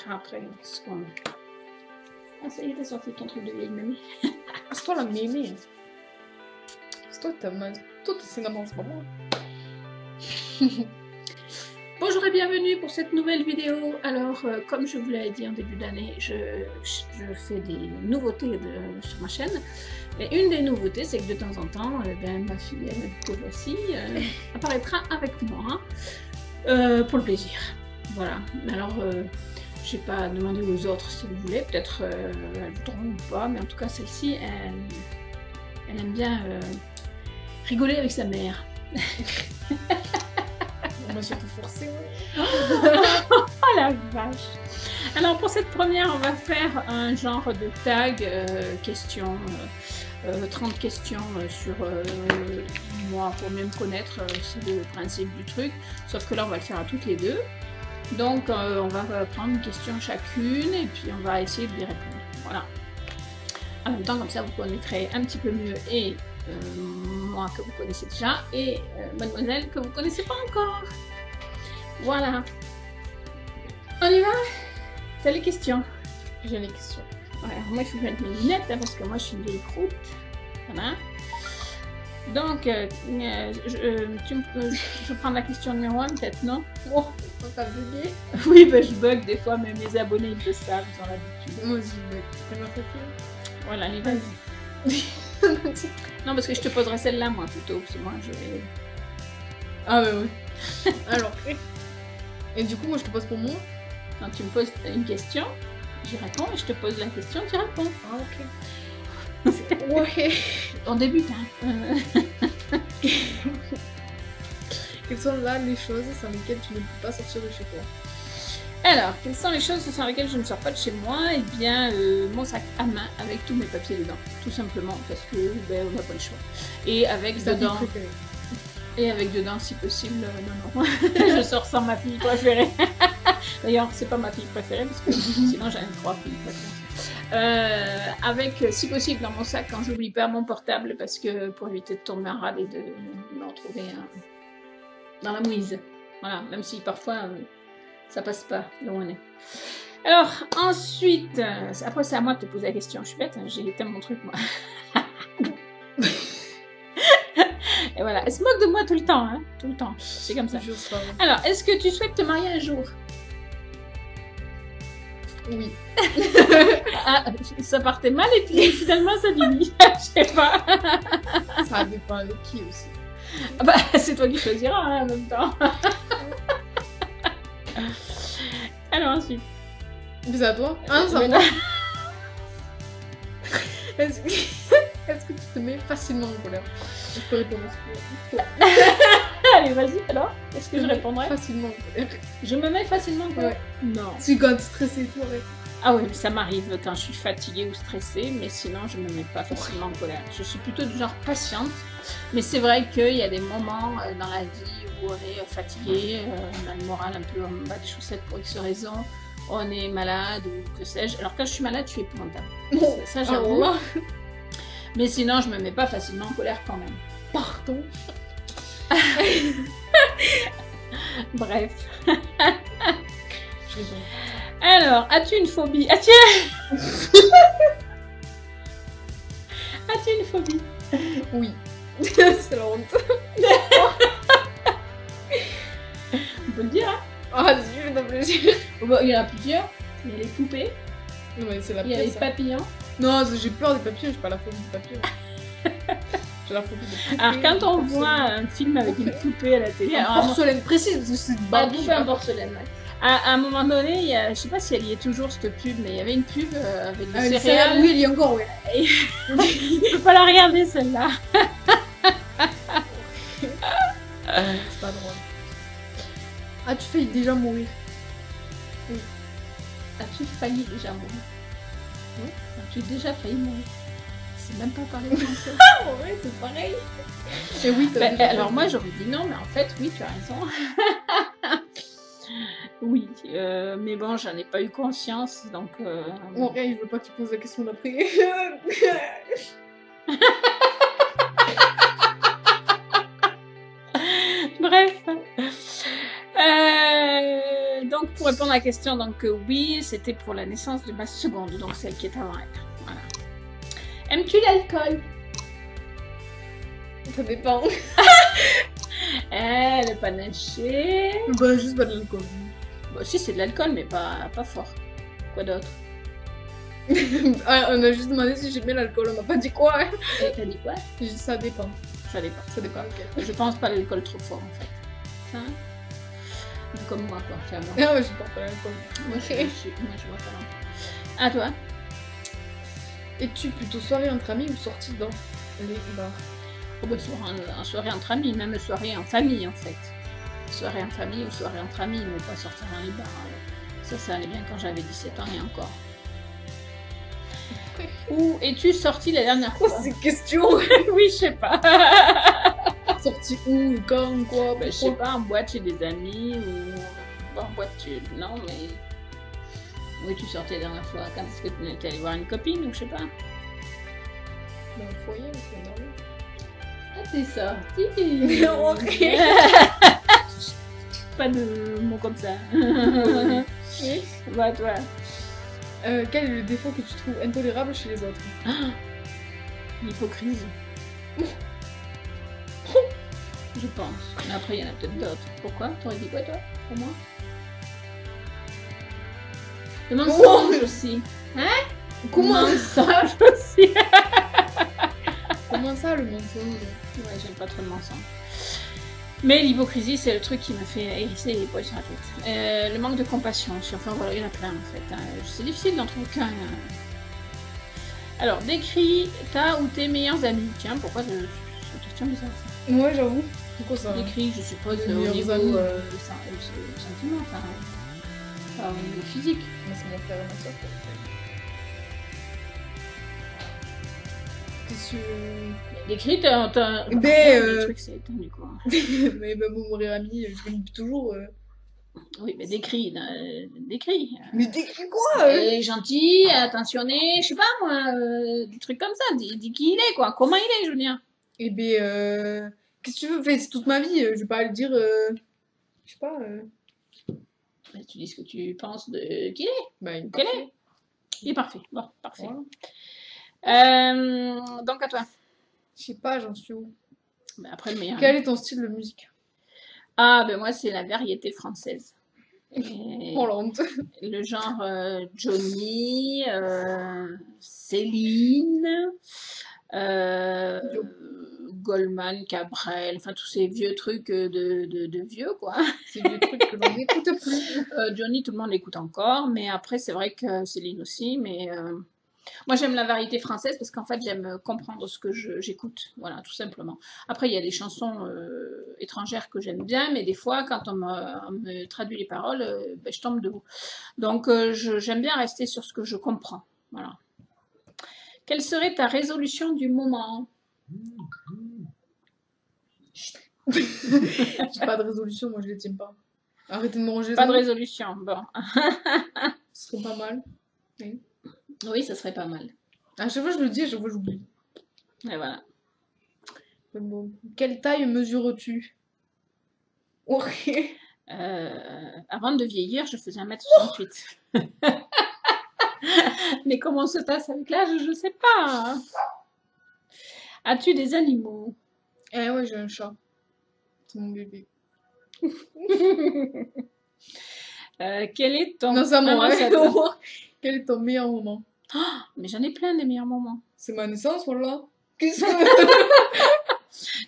verra après ce qu'on... Ah, ça y est, t'as sorti ton truc de vieille mamie. C'est toi la mémé. C'est toi, toi, t'es cinéma en ce moment. Bonjour et bienvenue pour cette nouvelle vidéo. Alors, comme je vous l'avais dit en début d'année, je fais des nouveautés sur ma chaîne. Et une des nouveautés, c'est que de temps en temps, ma fille, que voici, apparaîtra avec moi pour le plaisir. Voilà. Alors, je n'ai pas demandé aux autres si vous voulez, peut-être elles voudront ou pas, mais en tout cas, celle-ci, elle aime bien rigoler avec sa mère. On m'a surtout forcé. Oh la vache! Alors pour cette première, on va faire un genre de tag questions, 30 questions sur moi pour mieux me connaître, c'est le principe du truc, sauf que là on va le faire à toutes les deux. Donc on va prendre une question chacune et puis on va essayer de y répondre. Voilà. En même temps, comme ça vous connaîtrez un petit peu mieux et moi que vous connaissez déjà et mademoiselle que vous connaissez pas encore. Voilà. On y va? T'as les questions? J'ai les questions. Ouais, moi il faut que je mette mes lunettes hein, parce que moi je suis une vieille croûte. Voilà. Donc je prends la question numéro 1 peut-être, non? Oh, t'as bugué? Oui, ben je bug des fois, même mes abonnés ils le savent, ils ont l'habitude. Moi aussi, bug. T'as ma fatigué? Voilà, allez, vas-y. Non, parce que je te poserai celle-là, moi, plutôt, parce que moi, je vais... Ah ouais, oui. Alors, et du coup, moi, je te pose pour moi. Quand tu me poses une question, j'y réponds, et je te pose la question, tu réponds. Ah, ok. Ouais. On débute, hein. Quelles sont là les choses sans lesquelles tu ne peux pas sortir de chez toi? Alors, quelles sont les choses sans lesquelles je ne sors pas de chez moi? Eh bien, mon sac à main avec tous mes papiers dedans, tout simplement, parce que ben, on n'a pas le choix. Et avec dedans... Et avec dedans, si possible, non. Je sors sans ma fille préférée. D'ailleurs, c'est pas ma fille préférée, parce que sinon j'en ai 3 filles préférées. Avec, si possible, dans mon sac, quand j'oublie pas mon portable, parce que pour éviter de tomber en rade et de me retrouver dans la mouise. Voilà, même si parfois ça passe pas là où on est. Alors, ensuite, après c'est à moi de te poser la question. Je suis bête, hein, j'ai éteint mon truc, moi. Et voilà, elle se moque de moi tout le temps, hein, tout le temps, c'est comme ça. Alors, est-ce que tu souhaites te marier un jour? Oui. Ah, ça partait mal et puis finalement ça dit, je sais pas. Ça dépend avec qui aussi. Ah bah, c'est toi qui choisiras hein, en même temps. Alors ensuite. C'est à toi? Ah, ça va. Est-ce que tu te mets facilement en colère? Je peux répondre aussi. Allez, vas-y alors. Est-ce que je répondrai? Facilement en colère. Je me mets facilement en colère? Ouais. Non. C'est quand tu es stressée et tout, ouais. Ah oui, mais ça m'arrive quand je suis fatiguée ou stressée, mais sinon je me mets pas facilement en colère. Je suis plutôt du genre patiente, mais c'est vrai qu'il y a des moments dans la vie où on est fatigué, on a le moral un peu en bas des chaussettes pour X raisons, on est malade ou que sais-je. Alors quand je suis malade, je suis épouvantable. Ça j'avoue. Oh. Mais sinon, je me mets pas facilement en colère quand même. Pardon. Bref. Je réponds. Alors, as-tu une phobie? Ah tiens. As-tu une phobie? Oui. C'est la honte. On peut le dire, hein? Ah, vas-y, fais-toi plaisir. Bon, il y en a plusieurs. Il y a les poupées. Non, mais c'est la Il y a pire, les ça. papillons. Non, j'ai peur des papillons, j'ai pas la phobie des papillons. J'ai la phobie des poupées. Alors, quand on voit un film avec une poupée à la télé, En porcelaine précise, c'est une bah, Barbie. poupée en porcelaine, ouais. À un moment donné, il y a, je sais pas si elle y est toujours cette pub, mais il y avait une pub avec des céréales. Oui, il y a encore, ouais. Et... je peux pas la regarder celle-là. C'est pas drôle. As-tu failli déjà mourir? Oui. As-tu failli déjà mourir? Oui. As-tu déjà failli mourir? C'est même pas parler de ça. Ah ouais, c'est pareil. Et oui, Ben, alors moi j'aurais dit non, mais en fait oui, tu as raison. Oui, mais bon, j'en ai pas eu conscience, donc... Bon, okay, je veux pas que tu poses la question d'après. Bref. Donc Pour répondre à la question, donc oui, c'était pour la naissance de ma seconde, donc celle qui est avant elle. Voilà. Aimes-tu l'alcool? Ça dépend. Le panaché. Bah, juste pas de l'alcool. Bah, si, c'est de l'alcool, mais pas fort. Quoi d'autre? Ah, on a juste demandé si j'aimais l'alcool, on m'a pas dit quoi. Hein. Et t'as dit quoi? J'ai dit ça dépend. Ça dépend. Ça dépend. Je pense pas l'alcool trop fort en fait. Ça, comme moi quoi. Enfin, bon. Non, mais je porte pas l'alcool. Moi je vois pas. À toi? Es-tu plutôt soirée entre amis ou sortie dans les bars? Oh, bah, en soirée entre amis, même soirée en famille en fait. Soirée en famille ou soirée entre amis, mais pas sortir dans les bars. Ça allait bien quand j'avais 17 ans et encore. Où es-tu sortie la dernière fois? C'est une question. Oui, je sais pas. Sortie où, quand, quoi? Ben, je sais pas, en boîte chez des amis ou en boîte non, mais où es-tu sortie la dernière fois? Quand est-ce que tu étais allée voir une copine ou je sais pas? Dans le foyer, c'est normal. Ah, t'es sortie. Ok. Pas de mots comme ça. Oui. Bah toi. Quel est le défaut que tu trouves intolérable chez les autres? L'hypocrisie. Je pense. Mais après, il y en a peut-être d'autres. Pourquoi? T'aurais dit quoi, toi? Pour moi? Le mensonge aussi. Hein? Comment Le mensonge aussi. Comment ça, le mensonge? Ouais, j'aime pas trop le mensonge. Mais l'hypocrisie, c'est le truc qui m'a fait hérisser les poils sur la tête. Le manque de compassion aussi. Enfin, voilà, il y en a plein, en fait. Hein. C'est difficile d'en trouver qu'un. Alors, décris ta ou tes meilleurs amis. Tiens, pourquoi c'est une question bizarre, ça? Ouais, j'avoue. Pourquoi ça? Décris, je suppose, Les au meilleurs niveau amis. sentiment, enfin, pas au niveau physique. Moi, c'est mon frère et ma soeur. Qu'est-ce que... Décris ta... Ben, le truc, c'est étendu, quoi. Mais bah, mon meilleur ami, je le dis toujours. Oui, mais décris, décris. Mais décris quoi Gentil, attentionné, je sais pas moi, des trucs comme ça. Dis qui il est, quoi. Comment il est, je veux dire. Eh ben, qu'est-ce que tu veux? Fait, c'est toute ma vie, je vais pas le dire. Je sais pas. Bah, tu dis ce que tu penses de qui il est. Bah, il est Quel parfait. est? Il est parfait. Bon, parfait. Voilà. Donc à toi. Je sais pas, j'en suis où? Bah, après le meilleur. Quel est ton style de musique? Ah, ben moi, c'est la variété française. Et Oh la honte. le genre Johnny, Céline, Goldman, Cabrel, enfin tous ces vieux trucs de vieux, quoi. C'est des trucs que l'on n'écoute plus. Johnny, tout le monde l'écoute encore, mais après, c'est vrai que Céline aussi, mais moi, j'aime la variété française parce qu'en fait, j'aime comprendre ce que j'écoute, voilà, tout simplement. Après, il y a des chansons étrangères que j'aime bien, mais des fois, quand on me traduit les paroles, ben, je tombe debout. Donc, j'aime bien rester sur ce que je comprends, voilà. Quelle serait ta résolution du moment? J'ai pas de résolution, moi je les tiens pas. Arrêtez de me ranger. Pas de résolution, bon. Ce serait pas mal. Oui. Oui, ça serait pas mal. À chaque fois je le dis, à chaque fois j'oublie. Et voilà. Bon. Quelle taille mesures-tu? Ok. Avant de vieillir, je faisais 1m68. Mais comment on se passe avec l'âge, je sais pas. As-tu des animaux? Eh ouais, j'ai un chat. C'est mon bébé. Quel est ton... Non, c'est à moi. Ah non, c'est à toi. Ouais. Quel est ton meilleur moment? Mais j'en ai plein des meilleurs moments. C'est ma naissance, voilà. Qu'est-ce que...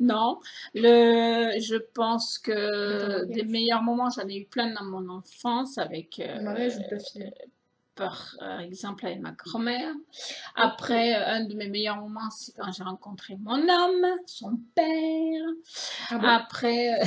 Non, je pense que des meilleurs moments, j'en ai eu plein dans mon enfance avec... Le mariage de ta fille. Par exemple avec ma grand-mère. Après, un de mes meilleurs moments, c'est quand j'ai rencontré mon homme, son père. Ah bon? Après,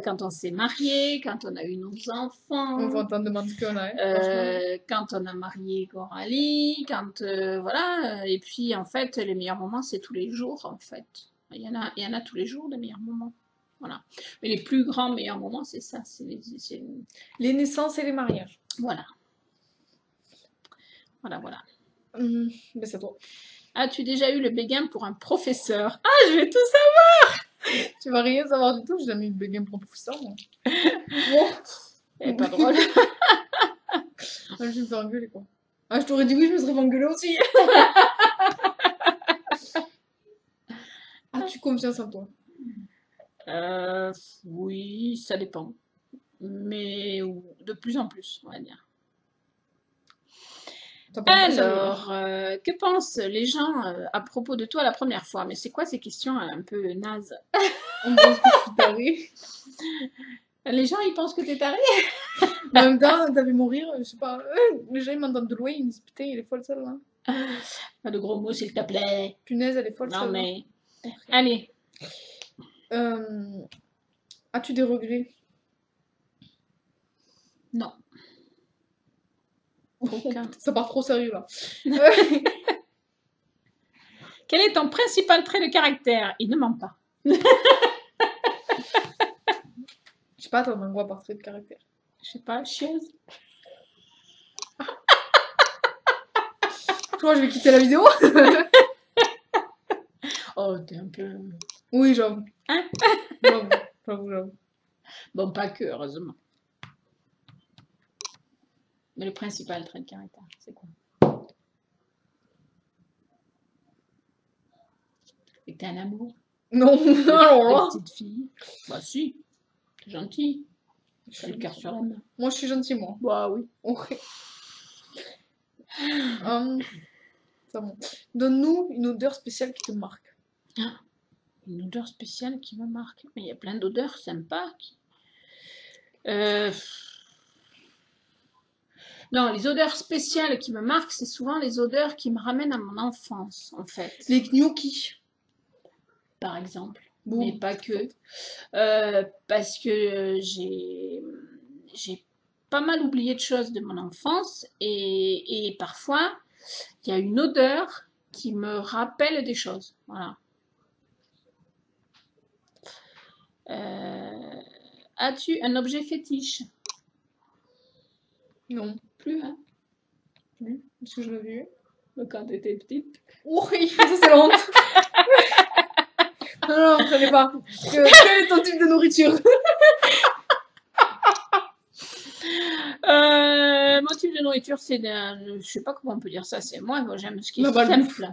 quand on s'est mariés, quand on a eu nos enfants. On va entendre demander ce qu'on a. Hein, quand on a marié Coralie, quand voilà. Et puis en fait, les meilleurs moments, c'est tous les jours en fait. Il y en a tous les jours des meilleurs moments. Voilà. Mais les plus grands meilleurs moments, c'est ça. C'est les naissances et les mariages. Voilà. Voilà, voilà. Ben c'est à toi. As-tu déjà eu le béguin pour un professeur? Ah, je vais tout savoir! Tu vas rien savoir du tout, j'ai jamais eu de béguin pour professeur, moi. Bon. Elle est pas drôle. Ah, je vais me faire engueuler, quoi. Ah, je t'aurais dit oui, je me serais fait engueuler aussi. As-tu confiance en toi? Oui, ça dépend. Mais de plus en plus, on va dire. Ça prend pas sérieux, là. Alors, que pensent les gens à propos de toi la première fois? Mais c'est quoi ces questions un peu nazes? On pense que je suis tarée. Les gens, ils pensent que t'es taré? Mais en même temps, t'as vu mon rire, je sais pas. Les gens, ils m'entendent de loin, ils me disent putain, elle est folle celle-là. Pas de gros mots, s'il te plaît. Punaise, elle est folle Non, celle-là. mais... Allez. As-tu des regrets? Non. Aucun. Ça part trop sérieux là. Quel est ton principal trait de caractère? Il ne ment pas. Je sais pas, t'en as quoi par trait de caractère? Je sais pas, chieuse. Je crois que je vais quitter la vidéo. Oh, t'es un peu... Oui, j'avoue. Hein? J'avoue. Bon, pas que, heureusement. Mais le principal trait de caractère, c'est quoi? Et que t'es un amour? Non, alors là. Les petites filles? Bah si, t'es gentil. T'as le cœur sur la main. Moi, je suis gentille, moi. Bah oui. Ok. C'est bon. Donne-nous une odeur spéciale qui te marque. Une odeur spéciale qui me marque. Mais il y a plein d'odeurs sympas. Non, les odeurs spéciales qui me marquent, c'est souvent les odeurs qui me ramènent à mon enfance, en fait. Les gnocchis. Par exemple. Bon. Mais pas que. Parce que j'ai pas mal oublié de choses de mon enfance et parfois, il y a une odeur qui me rappelle des choses. Voilà. As-tu un objet fétiche? Non. Plus, hein? Plus. Est-ce que je l'avais eu? Quand t'étais petite. Oui, ça c'est la honte. Non, je savais pas. Quel est ton type de nourriture? Mon type de nourriture, c'est je sais pas comment on peut dire ça. C'est moi j'aime ce qui est La balbouffe. simple.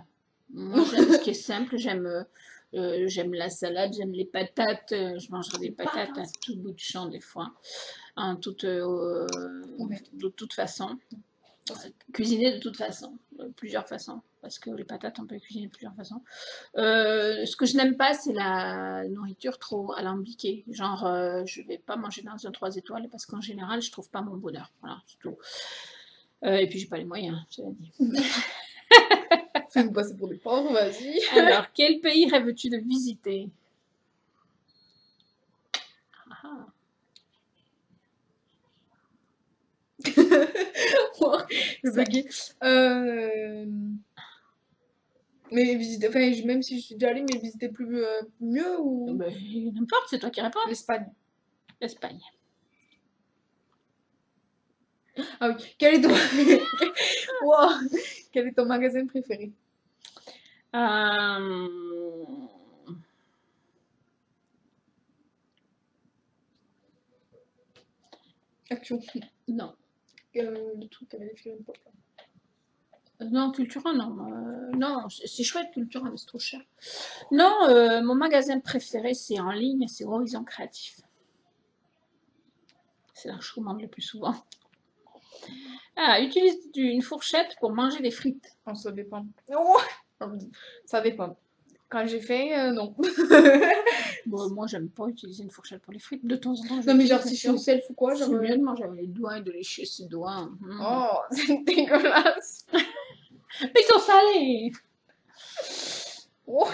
Moi, j'aime ce qui est simple. J'aime la salade, j'aime les patates. Je mangerai des patates à tout bout de champ des fois, de toute façon. Cuisiner de toute façon, plusieurs façons, parce que les patates on peut cuisiner de plusieurs façons. Ce que je n'aime pas, c'est la nourriture trop alambiquée, genre je vais pas manger dans un 3 étoiles parce qu'en général je trouve pas mon bonheur, voilà, c'est tout. Et puis j'ai pas les moyens, je l'ai dit. Fais-nous passer pour des pauvres, vas-y. Alors, quel pays rêves-tu de visiter? Ah. Je buguais. Mais visiter, enfin, même si je suis déjà allée, mais visiter plus mieux ou Ben, n'importe, c'est toi qui réponds. l'Espagne. L'Espagne. Ah oui. Quel est ton Wow. Quel est ton magasin préféré? Action. Non. Le truc avec les figurines pop. Non, Cultura, non. Non, c'est chouette, Cultura, mais c'est trop cher. Non, mon magasin préféré, c'est en ligne, c'est Horizon Créatif. C'est là que je commande le plus souvent. Ah, utilise une fourchette pour manger des frites. Oh, ça dépend. Oh, ça dépend. Quand j'ai fait, non. Bon, moi, j'aime pas utiliser une fourchette pour les frites. De temps en temps, je Non, mais genre, l'utilise, si je suis au self ou quoi, genre. c'est mieux de manger avec les doigts et de lécher ses doigts. Oh, c'est dégueulasse. Ils sont salés. Oh.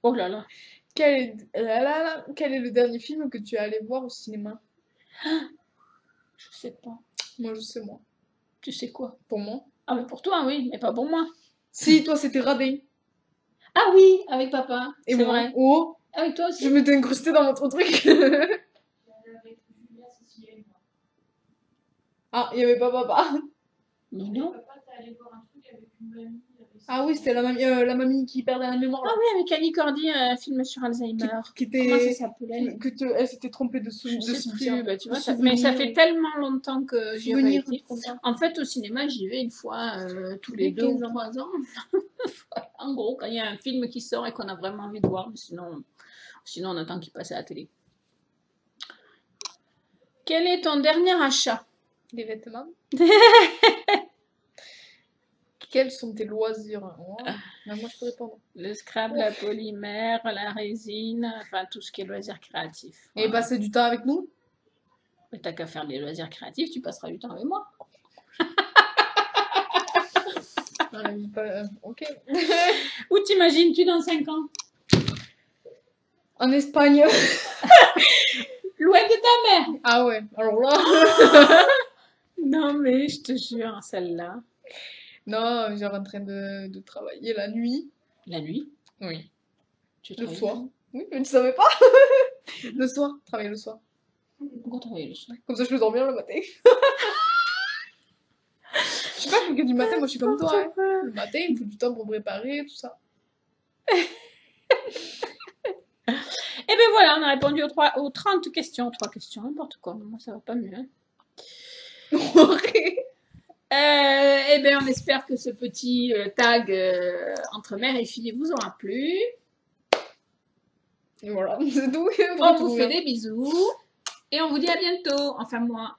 Oh là là. Quel est le dernier film que tu es allé voir au cinéma? Je sais pas. Moi, je sais, moi. Tu sais quoi? Pour moi. Ah, mais pour toi, oui, mais pas pour moi. Si, toi, c'était Radin. Ah oui, avec papa. Et c'est moi. vrai. Oh, Avec toi aussi. je m'étais incrustée dans votre truc. Ah, il y avait pas papa. Mais non. Papa, t'es allé voir un truc avec une mamie, avec Ah oui, c'était la mamie qui perdait la mémoire. Ah Là. oui, avec Annie Cordy, un film sur Alzheimer. Qui était... Comment ça s'appelait? Elle s'était trompée de Je sais plus, cimetière. bah, tu vois, De mais ça fait souvenir. tellement longtemps que j'y ai pas Souvenir, été. comme ça. En fait, au cinéma, j'y vais une fois tous les 2 ou 3 ans. En gros, quand il y a un film qui sort et qu'on a vraiment envie de voir, mais sinon on attend qu'il passe à la télé. Quel est ton dernier achat? Des vêtements. Quels sont tes loisirs? Oh, moi, je peux répondre. Le Scrabble, la polymère, la résine, enfin tout ce qui est loisirs créatifs. Et passer du temps avec nous? Mais t'as qu'à faire des loisirs créatifs, tu passeras du temps avec moi. Ok. Où t'imagines-tu dans 5 ans? En Espagne. Loin de ta mère. Ah ouais, alors là. Non mais je te jure, celle-là. Non, genre en train de travailler la nuit. La nuit? Oui. Tu Le travailles soir. la nuit? Oui, mais tu savais pas. Le soir, travailler le soir. Pourquoi travailler le soir? Comme ça, je peux dormir le matin. Je sais pas, que du matin, moi je suis comme toi. Hein. Le matin, il me faut du temps pour préparer, tout ça. Et bien voilà, on a répondu aux 30 questions. 3 questions, n'importe quoi. Moi, ça va pas mieux. Hein. Et bien, on espère que ce petit tag entre mère et fille vous aura plu. Et voilà, c'est tout. On vous fait des bisous. Et on vous dit à bientôt. Enfin, moi.